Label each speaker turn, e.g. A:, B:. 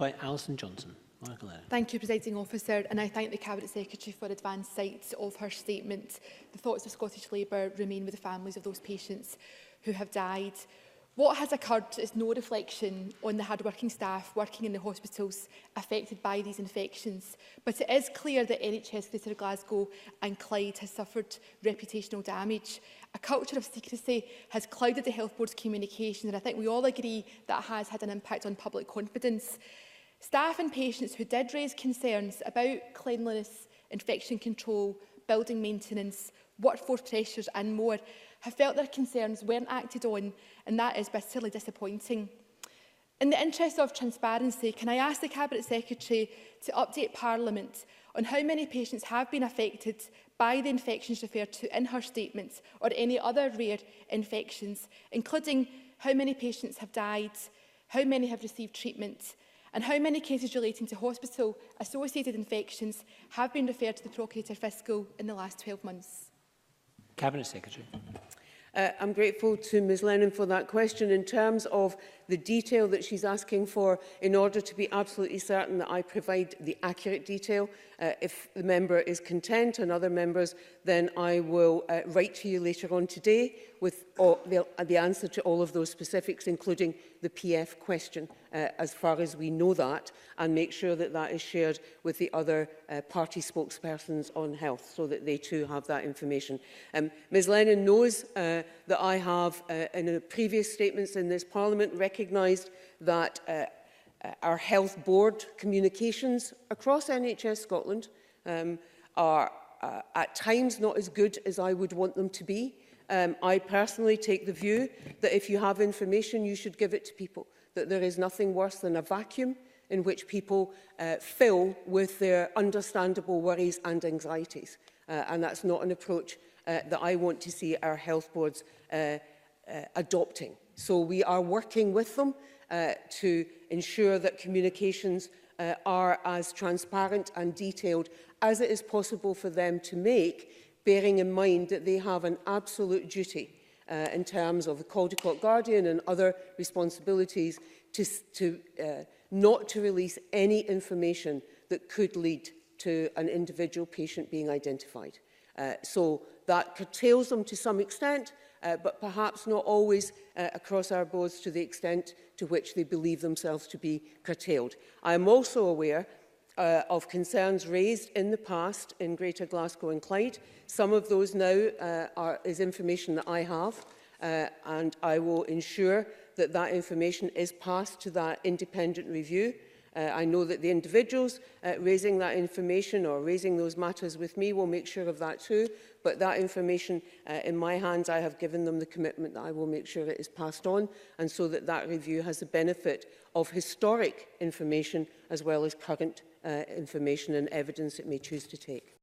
A: By Alison Johnson.
B: Thank you, Presiding Officer, and I thank the Cabinet Secretary for advance sight of her statement. The thoughts of Scottish Labour remain with the families of those patients who have died. What has occurred is no reflection on the hard-working staff working in the hospitals affected by these infections, but it is clear that NHS Greater Glasgow and Clyde has suffered reputational damage. A culture of secrecy has clouded the Health Board's communication, and I think we all agree that has had an impact on public confidence. Staff and patients who did raise concerns about cleanliness, infection control, building maintenance, workforce pressures and more have felt their concerns weren't acted on, and that is bitterly disappointing. In the interest of transparency, can I ask the Cabinet Secretary to update Parliament on how many patients have been affected by the infections referred to in her statements or any other rare infections, including how many patients have died, how many have received treatment, and how many cases relating to hospital-associated infections have been referred to the Procurator Fiscal in the last 12 months?
A: Cabinet Secretary.
C: I'm grateful to Ms Lennon for that question. In terms of the detail that she's asking for, in order to be absolutely certain that I provide the accurate detail, if the member is content and other members, then I will write to you later on today with the answer to all of those specifics, including the PF question, as far as we know that, and make sure that that is shared with the other party spokespersons on health, so that they too have that information. Ms Lennon knows that I have, in previous statements in this Parliament, recognised that our health board communications across NHS Scotland are at times not as good as I would want them to be. I personally take the view that if you have information, you should give it to people, that there is nothing worse than a vacuum in which people fill with their understandable worries and anxieties. And that's not an approach that I want to see our health boards adopting. So we are working with them to ensure that communications are as transparent and detailed as it is possible for them to make, bearing in mind that they have an absolute duty in terms of the Caldecott Guardian and other responsibilities to not to release any information that could lead to an individual patient being identified. So that curtails them to some extent, but perhaps not always across our boards to the extent to which they believe themselves to be curtailed. I am also aware of concerns raised in the past in Greater Glasgow and Clyde. Some of those now is information that I have, and I will ensure that that information is passed to that independent review. I know that the individuals raising that information or raising those matters with me will make sure of that too, but that information in my hands, I have given them the commitment that I will make sure it is passed on, and so that that review has the benefit of historic information as well as current information and evidence it may choose to take.